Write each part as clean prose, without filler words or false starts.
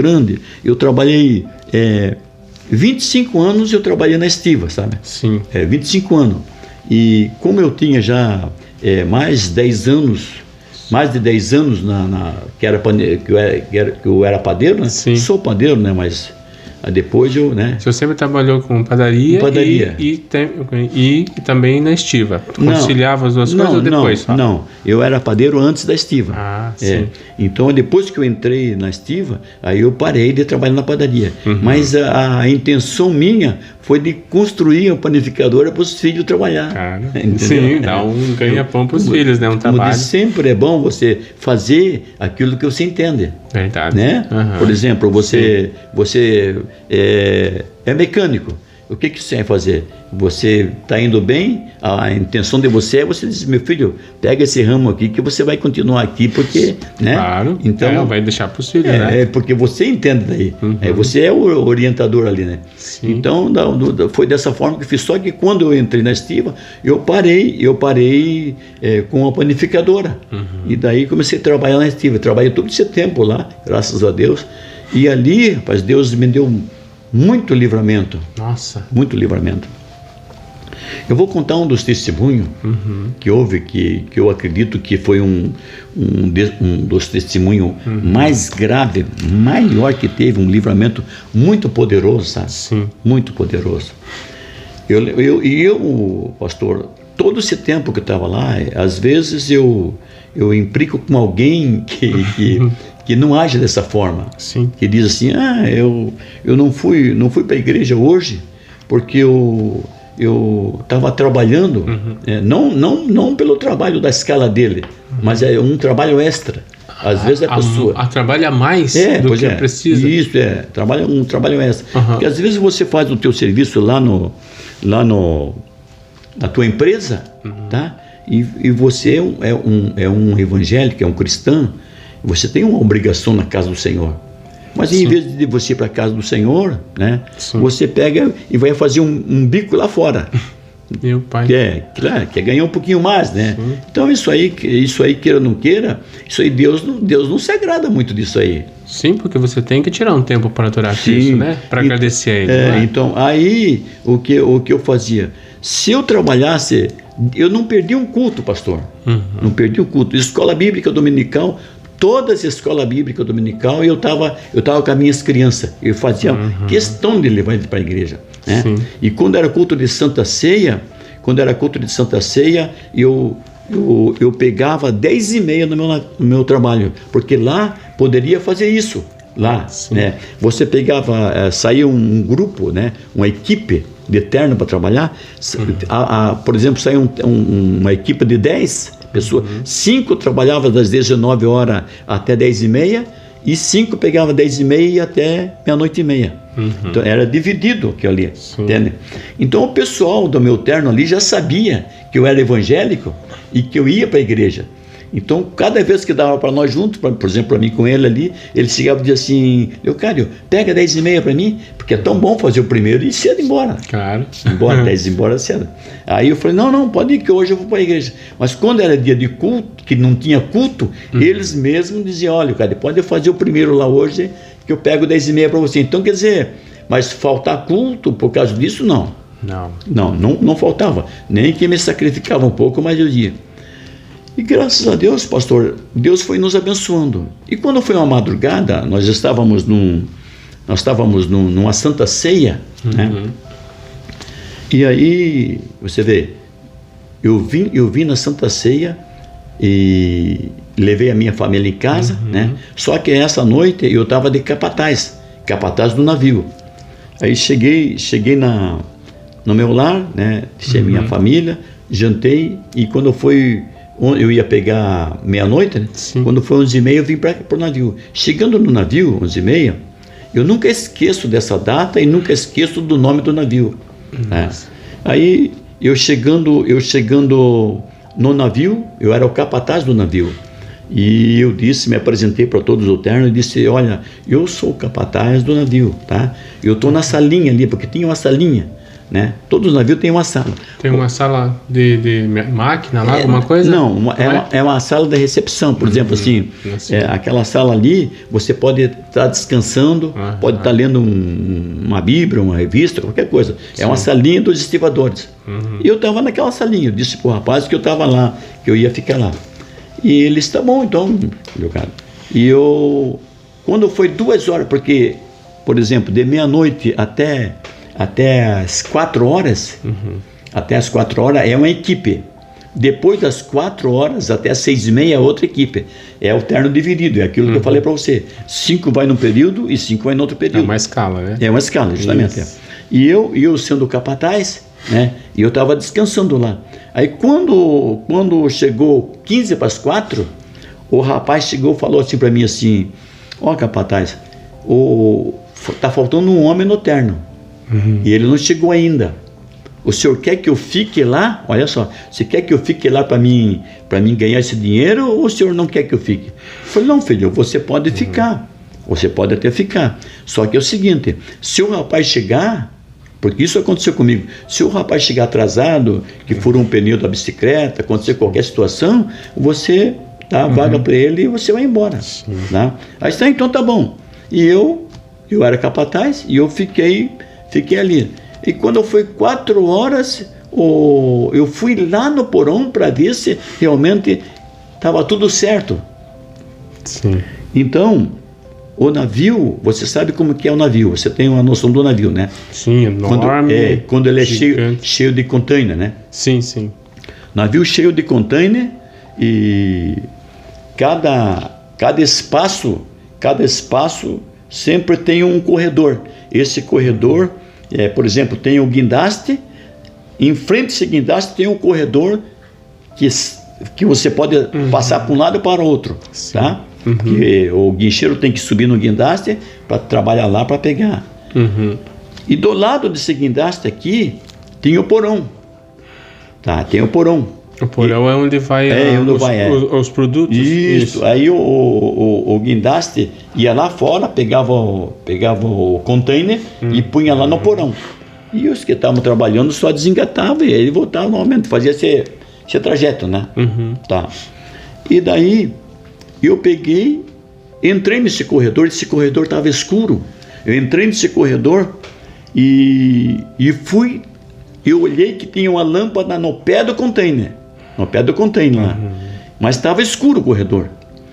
grande. Eu trabalhei 25 anos, eu trabalhei na estiva, sabe? Sim. 25 anos. E como eu tinha já mais de 10 anos que eu era padeiro, né? Sim. Sou padeiro, né? Mas depois eu, né? O senhor sempre trabalhou com padaria, e também na estiva. Conciliava as duas coisas ou depois? Não, eu era padeiro antes da estiva. Ah, sim. Então, depois que eu entrei na estiva, aí eu parei de trabalhar na padaria. Mas a intenção minha foi de construir uma panificadora para os filhos trabalhar. Cara, sim, dá um ganha-pão para os filhos, né? Um trabalho. Sempre é bom você fazer aquilo que você entende. Verdade. Né? Por exemplo, você é mecânico. O que você vai fazer? Você está indo bem, a intenção de você diz, meu filho, pega esse ramo aqui que você vai continuar aqui, porque, né? Claro, então vai deixar para os filhos, né? Porque você entende daí, você é o orientador ali, né? Sim. Então, foi dessa forma que fiz, só que quando eu entrei na estiva, eu parei com a panificadora, e daí comecei a trabalhar na estiva, trabalhei todo esse tempo lá, graças a Deus, e ali, rapaz, Deus me deu muito livramento. Nossa. Muito livramento. Eu vou contar um dos testemunhos que houve, que eu acredito que foi um dos testemunhos mais graves, maior que teve, um livramento muito poderoso, sabe? Sim. Muito poderoso. Eu, pastor, todo esse tempo que eu estava lá, às vezes eu implico com alguém que não age dessa forma. Sim. Que diz assim, eu não fui para a igreja hoje porque eu estava trabalhando, não pelo trabalho da escala dele, mas é um trabalho extra. Às vezes a pessoa trabalha mais do que precisa. Isso, um trabalho extra. Porque às vezes você faz o teu serviço lá na tua empresa, tá? E você é um evangélico, é um cristão. Você tem uma obrigação na casa do Senhor. Mas em vez de você ir para a casa do Senhor, né, você pega e vai fazer um bico lá fora. Meu pai. Quer ganhar um pouquinho mais, né? Sim. Então isso aí, queira ou não queira, isso aí Deus não se agrada muito disso aí. Sim, porque você tem que tirar um tempo para adorar Cristo, né? Para agradecer a Ele. Né? Então, aí o que eu fazia? Se eu trabalhasse, eu não perdi um culto, pastor. Não perdi um culto. Escola Bíblica Dominical, todas as escolas bíblicas dominical, eu estava com as minhas crianças. Eu fazia questão de levar eles para a igreja. Né? E quando era culto de Santa Ceia, eu pegava 10h30 no meu trabalho, porque lá poderia fazer isso. Lá, né? Você pegava, saía um grupo, né? Uma equipe de terno para trabalhar. Por exemplo, saía uma equipe de 10 pessoas, 5 trabalhavam das 19 horas até 10h30 e 5 pegavam 10h30 até meia-noite e meia. Então era dividido aquilo ali, entende? Então o pessoal do meu terno ali já sabia que eu era evangélico e que eu ia para a igreja. Então, cada vez que dava para nós juntos, por exemplo, para mim com ele ali, ele chegava e dizia assim, Leocádio, pega 10h30 para mim, porque é tão bom fazer o primeiro e cedo embora. Claro. 10 embora cedo. Aí eu falei, não, pode ir que hoje eu vou para a igreja. Mas quando era dia de culto, que não tinha culto, eles mesmos diziam, olha, Leocádio, pode fazer o primeiro lá hoje, que eu pego 10h30 para você. Então, quer dizer, mas faltar culto por causa disso, não. Não faltava. Nem que me sacrificava um pouco, mas eu dizia. E graças a Deus, pastor, Deus foi nos abençoando. E quando foi uma madrugada, nós estávamos numa Santa Ceia, né? E aí, você vê, eu vim na Santa Ceia e levei a minha família em casa, né? Só que essa noite eu estava de capataz do navio. Aí cheguei no meu lar, né? Deixei minha família, jantei e quando eu ia pegar meia-noite, né? Quando foi 11h30 eu vim para o navio. Chegando no navio, 11h30, eu nunca esqueço dessa data e nunca esqueço do nome do navio. Né? Aí eu chegando no navio, eu era o capataz do navio. E eu me apresentei para todos o terno e disse, olha, eu sou o capataz do navio, tá? Eu estou na salinha ali, porque tinha uma salinha né? Todos os navios têm uma sala. Tem uma sala de máquina lá, alguma coisa? Não, é uma sala de recepção, por exemplo, assim, aquela sala ali, você pode estar descansando, pode estar lendo uma Bíblia, uma revista, qualquer coisa. É uma salinha dos estivadores. E eu estava naquela salinha, eu disse pro rapaz que eu estava lá, que eu ia ficar lá. E ele disse, tá bom, então, meu cara. E eu, quando foi 2 horas, porque, por exemplo, de meia-noite até as 4 horas, até as 4 horas é uma equipe. Depois das 4 horas até as 6h30 é outra equipe. É o terno dividido, é aquilo que eu falei para você. 5 vai num período e 5 vai no outro período. É uma escala, né? É uma escala, justamente. E eu sendo capataz, né? E eu estava descansando lá. Aí quando chegou 15 para as 4, o rapaz chegou e falou assim para mim assim, ó, capataz, tá faltando um homem no terno. E ele não chegou ainda. O senhor quer que eu fique lá? Olha só, você quer que eu fique lá para mim ganhar esse dinheiro, ou o senhor não quer que eu fique? Eu falei, não, filho, você pode ficar. Você pode até ficar. Só que é o seguinte, se o rapaz chegar, porque isso aconteceu comigo, se o rapaz chegar atrasado, que for um pneu da bicicleta, acontecer qualquer situação, você dá a vaga para ele e você vai embora. Tá? Aí está, então tá bom. E eu era capataz e eu fiquei ali. E quando foi 4 horas, eu fui lá no porão para ver se realmente estava tudo certo. Sim. Então, o navio, você sabe como que é o navio, você tem uma noção do navio, né? Sim, enorme. Quando ele é cheio de container, né? Sim, sim. Navio cheio de container e cada espaço sempre tem um corredor. Esse corredor, por exemplo, tem o guindaste, em frente a esse guindaste tem um corredor que você pode passar para um lado e para o outro, tá? Que o guincheiro tem que subir no guindaste para trabalhar lá para pegar. E do lado desse guindaste aqui tem o porão, tá? Tem o porão. O porão é onde vai, os produtos. Isso. Aí o guindaste ia lá fora, pegava o container e punha lá no porão. E os que estavam trabalhando só desengatavam e ele voltava novamente, fazia esse trajeto, né? Tá. E daí eu peguei, entrei nesse corredor, esse corredor estava escuro. Eu entrei nesse corredor e fui, eu olhei que tinha uma lâmpada no pé do container. No pé do container lá. Mas estava escuro o corredor.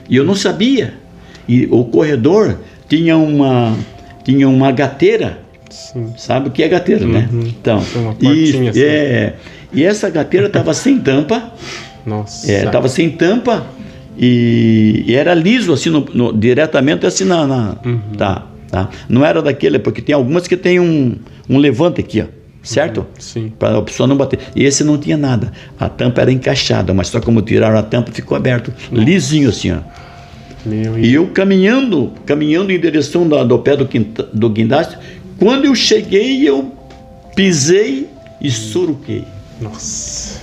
E eu não sabia. E o corredor tinha uma gateira. Sim. Sabe o que é gateira, né? Então, e essa gateira estava sem tampa. Nossa. Estava sem tampa e era liso assim, diretamente assim tá. Não era daquele, porque tem algumas que tem um levante aqui, ó. Certo? Sim. Para a pessoa não bater. E esse não tinha nada. A tampa era encaixada, mas só como tiraram a tampa, ficou aberto. Lisinho assim, ó. E eu caminhando em direção do pé do guindaste. Quando eu cheguei, eu pisei e suruquei. Nossa.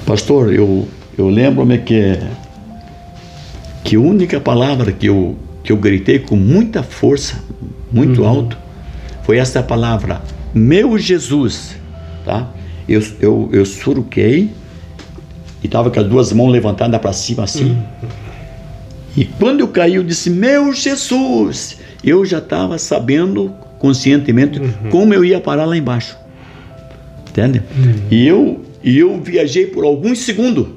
Pastor, eu lembro-me que a única palavra que eu gritei com muita força, muito alto, foi essa palavra: meu Jesus, tá? Eu suruquei e estava com as 2 mãos levantadas para cima assim. E quando eu caí, eu disse: meu Jesus! Eu já estava sabendo conscientemente como eu ia parar lá embaixo, entende? E eu viajei por alguns segundos.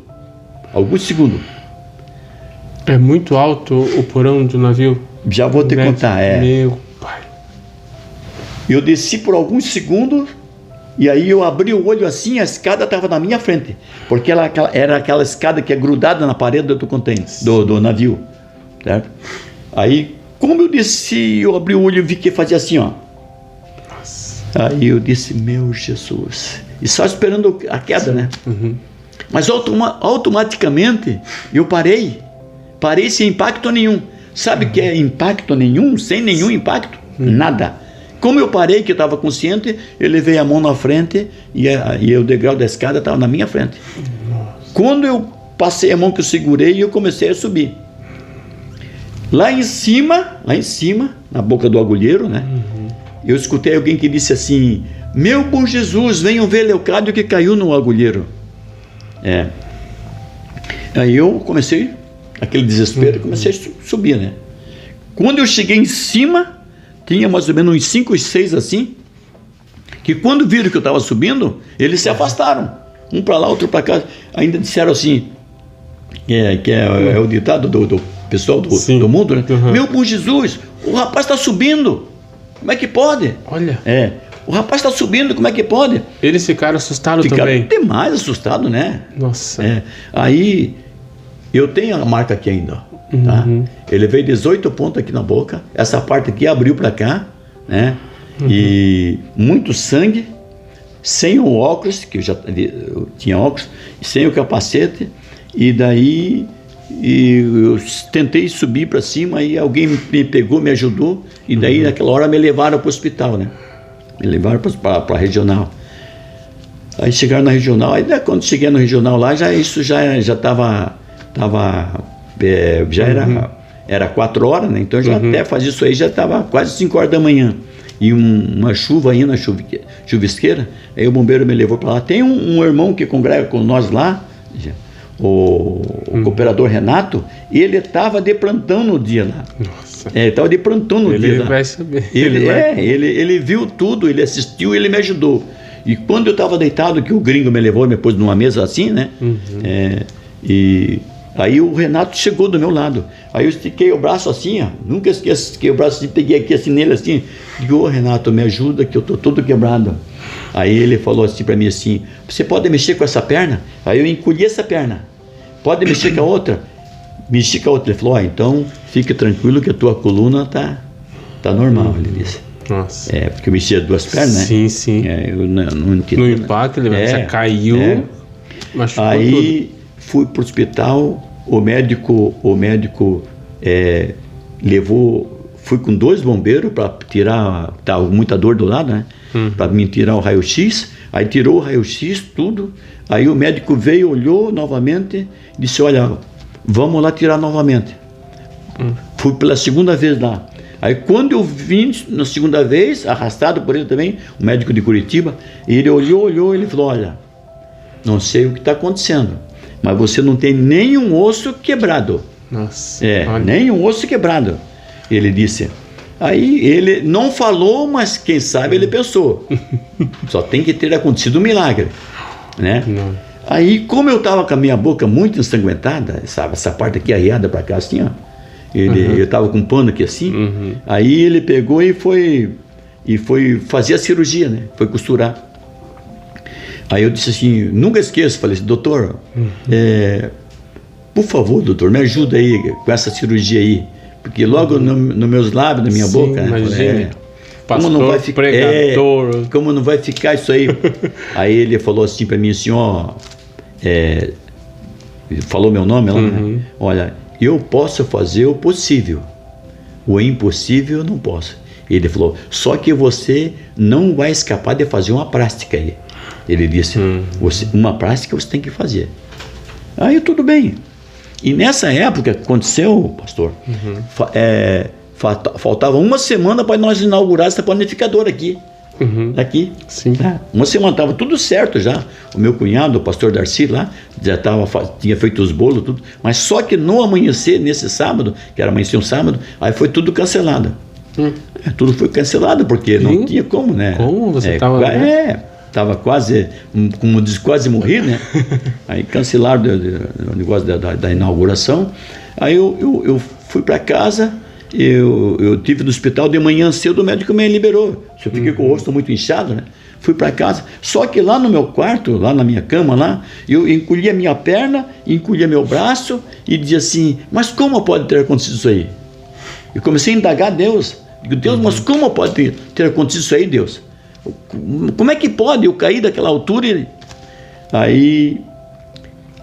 É muito alto o porão do navio? Já vou te contar, Meu pai. Eu desci por alguns segundos e aí eu abri o olho assim, a escada estava na minha frente, porque ela era aquela escada que é grudada na parede do container, do navio, certo? Aí, como eu desci, eu abri o olho e vi que fazia assim, ó. Nossa. Aí eu disse: meu Jesus. E só esperando a queda, né? Mas automaticamente eu parei sem impacto nenhum. Sabe o que é impacto nenhum? Sem nenhum impacto? Nada. Como eu parei, que eu estava consciente, eu levei a mão na frente e o degrau da escada estava na minha frente. Quando eu passei a mão que eu segurei, eu comecei a subir. Lá em cima, na boca do agulheiro, né? Eu escutei alguém que disse assim: Meu bom Jesus, venham ver Leocádio que caiu no agulheiro. Aí eu comecei, aquele desespero, comecei a subir, né? Quando eu cheguei em cima, tinha mais ou menos uns 5 ou 6 assim, que quando viram que eu estava subindo, eles se afastaram. Um para lá, outro para cá. Ainda disseram assim, que é o ditado do pessoal do mundo, né? Meu bom Jesus, o rapaz está subindo. Como é que pode? Olha. O rapaz está subindo, como é que pode? Eles ficaram assustados também? Ficaram demais assustados, né? Nossa. Aí, eu tenho a marca aqui ainda, tá? Ele veio 18 pontos aqui na boca, essa parte aqui abriu para cá, né? E muito sangue, sem o óculos, que eu tinha óculos, sem o capacete, e daí eu tentei subir para cima, e alguém me pegou, me ajudou, e daí naquela hora me levaram para o hospital, né? Me levaram para a regional. Aí chegaram na regional, aí quando cheguei no regional lá, isso já era 4 horas, né? Então já até fazer isso aí já estava quase 5 horas da manhã. E uma chuva aí na chuvisqueira, aí o bombeiro me levou para lá. Tem um irmão que congrega com nós lá, o cooperador Renato, ele estava de plantão no dia lá. Nossa. Ele estava de plantão no dia lá. Ele vai saber. Ele viu tudo, ele assistiu, ele me ajudou. E quando eu estava deitado, que o gringo me levou e me pôs numa mesa assim, né? E aí o Renato chegou do meu lado. Aí eu estiquei o braço assim, ó. Nunca esqueço, estiquei o braço assim, peguei aqui assim nele assim. Digo, Renato, me ajuda que eu tô todo quebrado. Aí ele falou assim para mim assim, você pode mexer com essa perna? Aí eu encolhi essa perna. Pode mexer com a outra? Mexi com a outra. Ele falou, então fique tranquilo que a tua coluna tá normal, ele disse. Nossa. Porque eu mexia 2 pernas, né? Sim. Eu não entendi. No impacto, ele já caiu, machucou aí tudo. Fui pro hospital, o médico levou, fui com 2 bombeiros para tirar, tava muita dor do lado, né? Para me tirar o raio-x, aí tirou o raio-x, tudo, aí o médico veio, olhou novamente, disse, olha, vamos lá tirar novamente. Fui pela 2ª vez lá. Aí quando eu vim na 2ª vez, arrastado por ele também, o médico de Curitiba, ele olhou, ele falou, olha, não sei o que está acontecendo, mas você não tem nenhum osso quebrado. Nossa. Nenhum osso quebrado. Ele disse. Aí ele não falou, mas quem sabe ele pensou. Só tem que ter acontecido um milagre, né? Aí, como eu estava com a minha boca muito ensanguentada, sabe, essa parte aqui arriada para cá assim, ó. Eu estava com um pano aqui assim. Aí ele pegou e foi fazer a cirurgia, né? Foi costurar. Aí eu disse assim, nunca esqueço, falei assim, doutor, por favor, doutor, me ajuda aí com essa cirurgia aí, porque logo nos meus lábios, na minha boca, né, como não vai ficar, como não vai ficar isso aí? Aí ele falou assim para mim, assim, falou meu nome lá, né? Olha, eu posso fazer o possível, o impossível eu não posso. Ele falou, só que você não vai escapar de fazer uma plástica aí. Ele disse, uma plástica você tem que fazer. Aí tudo bem. E nessa época aconteceu, pastor, faltava uma semana para nós inaugurar essa panificadora aqui. Aqui. Sim. Uma semana estava tudo certo já. O meu cunhado, o pastor Darcy lá, já tinha feito os bolos, tudo. Mas só que no amanhecer, nesse sábado, que era amanhecer um sábado, aí foi tudo cancelado. Tudo foi cancelado, porque não tinha como, né? Como você estava... Estava quase, como diz, quase morri, né? Aí cancelaram o negócio da inauguração. Aí eu fui para casa, eu tive no hospital de manhã cedo, o médico me liberou. Eu fiquei com o rosto muito inchado, né? Fui para casa. Só que lá no meu quarto, lá na minha cama, lá, eu encolhia minha perna, encolhia meu braço e dizia assim, mas como pode ter acontecido isso aí? Eu comecei a indagar Deus. Digo, Deus, mas como pode ter acontecido isso aí, Deus? Como é que pode eu cair daquela altura? Aí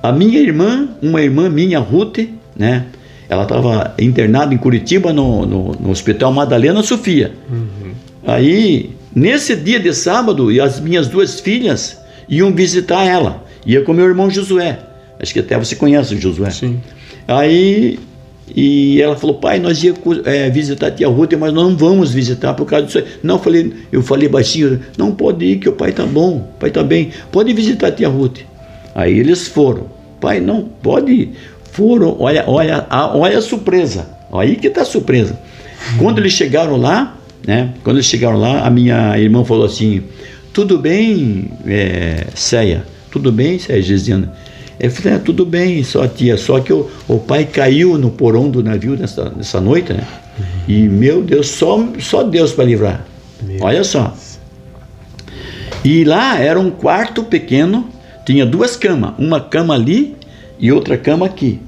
a minha irmã, uma irmã minha, Ruth, né? Ela estava internada em Curitiba no Hospital Madalena Sofia. Aí nesse dia de sábado, as minhas 2 filhas iam visitar ela. Ia com meu irmão Josué. Acho que até você conhece o Josué. Sim. Aí E ela falou, pai, nós ia visitar a tia Ruth, mas nós não vamos visitar por causa disso aí. Não, eu falei baixinho, não pode ir, que o pai tá bom, o pai tá bem, pode visitar a tia Ruth. Aí eles foram, pai, não, pode ir. Foram, olha a surpresa, aí que tá a surpresa. Quando eles chegaram lá, né, a minha irmã falou assim, tudo bem, Céia? Tudo bem, Céia Gesiana? Eu falei, tudo bem, só tia, só que o pai caiu no porão do navio nessa noite, né? E, meu Deus, só Deus para livrar. Olha só. E lá era um quarto pequeno, tinha 2 camas, uma cama ali e outra cama aqui,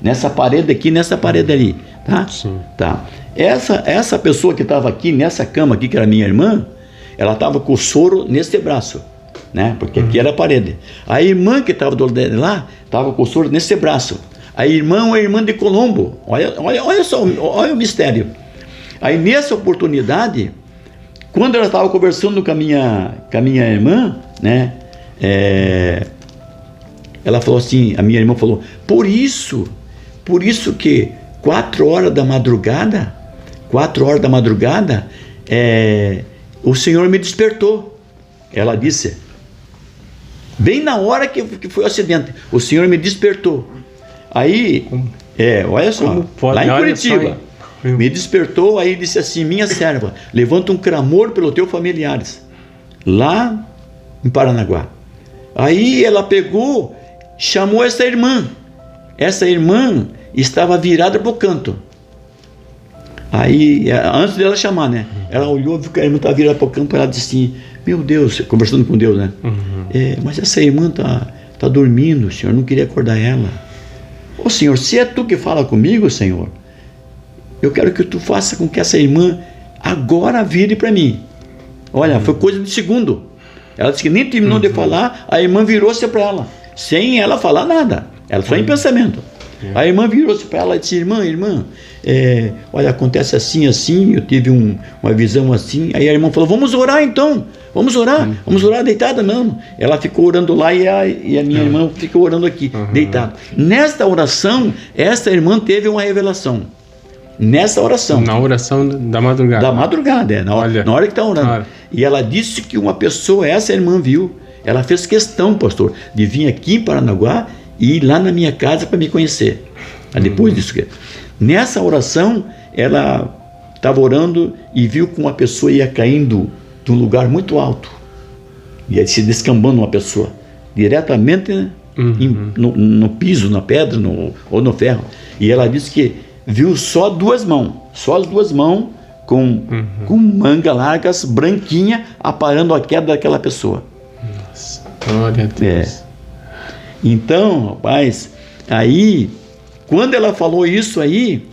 nessa parede aqui, nessa parede ali, tá? Sim. Tá. Essa pessoa que estava aqui, nessa cama aqui, que era minha irmã, ela estava com o soro nesse braço, né? Porque aqui era a parede. A irmã que estava do lado dele lá, estava com o soro nesse braço. A irmã é uma irmã de Colombo. Olha só, olha o mistério. Aí nessa oportunidade, quando ela estava conversando com a minha irmã, né? Ela falou assim, a minha irmã falou, por isso que 4 horas da madrugada, o Senhor me despertou. Ela disse, bem na hora que foi o acidente, o Senhor me despertou. Aí, olha só, lá em Curitiba, me despertou, aí disse assim, minha serva, levanta um clamor pelos teus familiares, lá em Paranaguá. Aí ela pegou, chamou essa irmã estava virada para o canto. Aí, antes dela chamar, né? Ela olhou, viu que a irmã estava virada para o canto, ela disse assim, meu Deus, conversando com Deus, né? Mas essa irmã tá dormindo, Senhor, não queria acordar ela. Ô Senhor, se é tu que fala comigo, Senhor, eu quero que tu faça com que essa irmã agora vire para mim. Olha, foi coisa de segundo. Ela disse que nem terminou de falar, a irmã virou-se para ela, sem ela falar nada, ela só em pensamento. A irmã virou-se para ela e disse, irmã, olha, acontece assim, eu tive uma visão assim. Aí a irmã falou, vamos orar então, vamos orar deitada mesmo. Ela ficou orando lá e a minha irmã ficou orando aqui, deitada. Nesta oração, essa irmã teve uma revelação. Nessa oração. Na oração da madrugada. Da madrugada, na hora que está orando. E ela disse que uma pessoa, essa irmã viu, ela fez questão, pastor, de vir aqui em Paranaguá e ir lá na minha casa para me conhecer. Depois disso, nessa oração, ela estava orando e viu que uma pessoa ia caindo de um lugar muito alto, ia se descambando uma pessoa, diretamente no piso, na pedra ou no ferro. E ela disse que viu só as duas mãos com manga largas, branquinha, aparando a queda daquela pessoa. Nossa, glória a Deus. Então, rapaz, aí, quando ela falou isso aí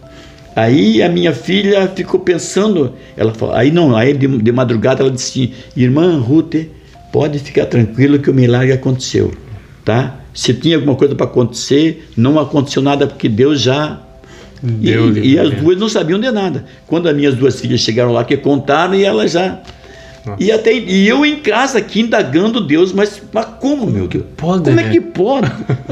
a minha filha ficou pensando, ela falou, aí de madrugada ela disse, irmã Ruth, pode ficar tranquilo que o milagre aconteceu, tá? Se tinha alguma coisa para acontecer, não aconteceu nada porque Deus já... E as duas não sabiam de nada. Quando as minhas 2 filhas chegaram lá, que contaram, e elas já... E eu em casa aqui indagando Deus, mas como, meu Deus? Como é que pode?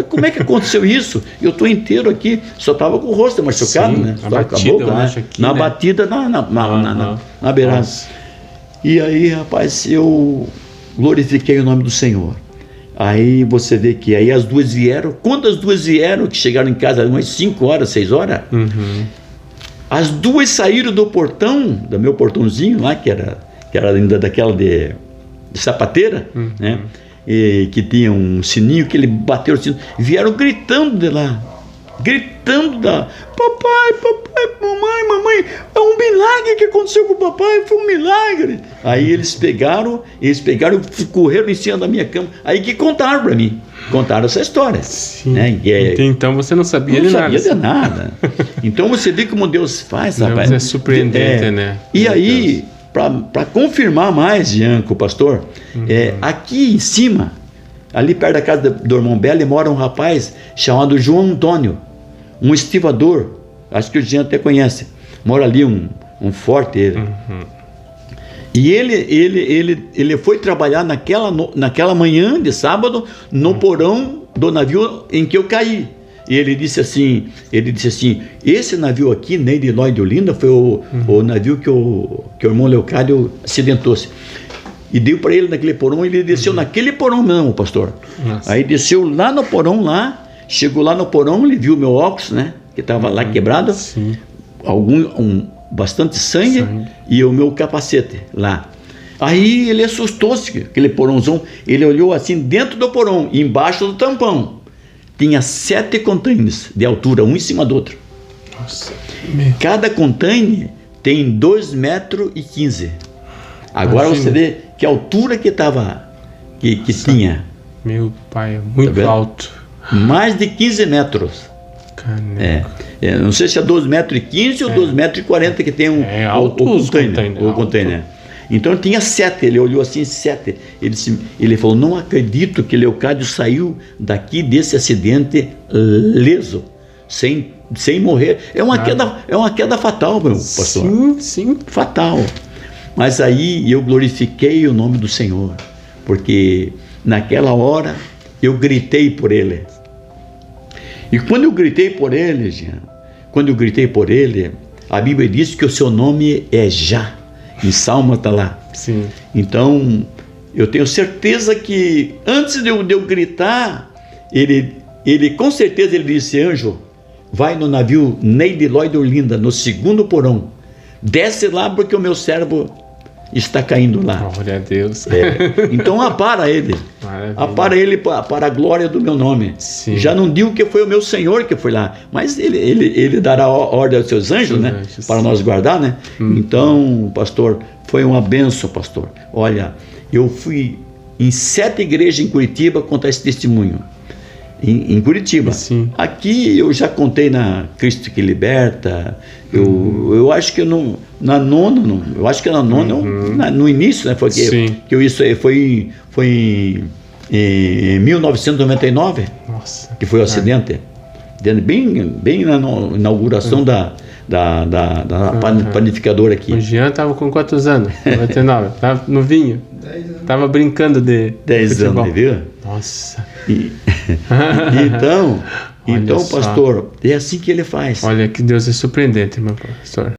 Como é que aconteceu isso? Eu estou inteiro aqui, só estava com o rosto machucado, né? Só com a boca, né? Aqui, na batida, na beirada. E aí, rapaz, eu glorifiquei o nome do Senhor. Aí você vê que aí as 2 vieram. Quando as 2 vieram, que chegaram em casa umas 5 horas, 6 horas, as 2 saíram do portão, do meu portãozinho lá, que era ainda daquela de sapateira, né? E que tinha um sininho que ele bateu o sino, vieram gritando de lá, papai, mamãe, é um milagre que aconteceu com o papai, foi um milagre. Aí eles pegaram e correram em cima da minha cama, aí que contaram para mim, essa história. Né? Então você não sabia de nada. Não sabia de nada. Então você vê como Deus faz, rapaz. Deus é surpreendente, né? E aí, para confirmar mais, Jean, com o pastor, aqui em cima, ali perto da casa do irmão Belo, mora um rapaz chamado João Antônio, um estivador, acho que o Jean até conhece, mora ali, um forte ele. E ele foi trabalhar naquela manhã de sábado no porão do navio em que eu caí. E ele disse assim, esse navio aqui, Ney de Lloyd de Olinda, foi o navio que o irmão Leocádio acidentou-se. E deu para ele naquele porão, ele desceu naquele porão não, pastor. Nossa. Aí desceu lá no porão, chegou lá no porão, ele viu meu óculos, né, que estava lá quebrado, Sim. Bastante sangue e o meu capacete lá. Aí ele assustou-se, aquele porãozão, ele olhou assim dentro do porão, embaixo do tampão, tinha 7 containers de altura, um em cima do outro. Nossa. Cada container tem 2,15 metros. Agora você vê que altura que estava, que tinha. Meu pai, é muito alto. Mais de 15 metros. Não sei se é 2,15 metros ou 2,40 metros que tem o container. Então tinha 7, ele olhou assim, 7. Ele falou, não acredito que Leocádio saiu daqui desse acidente leso, sem morrer. É uma queda fatal, meu pastor. Sim. Fatal. Mas aí eu glorifiquei o nome do Senhor, porque naquela hora eu gritei por ele. E quando eu gritei por ele, Jean, a Bíblia diz que o seu nome é Já. Em Salmo está lá. Sim. Então, eu tenho certeza que antes de eu gritar, ele com certeza ele disse, anjo, vai no navio Ney de Lloyd de Olinda, no 2º porão. Desce lá porque o meu servo está caindo lá. Glória a Deus. Então apara ele. Maravilha. Apara ele para a glória do meu nome. Sim. Já não digo que foi o meu Senhor que foi lá, mas ele dará ordem aos seus anjos, né? Para nós guardar, né? Então, pastor, foi uma bênção, pastor. Olha, eu fui em 7 igrejas em Curitiba contar esse testemunho. Em Curitiba. Sim. Aqui eu já contei na Cristo que Liberta. Eu acho que na nona, no início, né? Foi em 1999. Nossa. Que foi o acidente. Bem na inauguração da panificadora aqui. O Jean estava com quantos anos? 99. Estava novinho. 10 anos. Estava brincando de 10 futebol. anos, viu? Nossa. Então, pastor, é assim que ele faz. Olha, que Deus é surpreendente, meu pastor.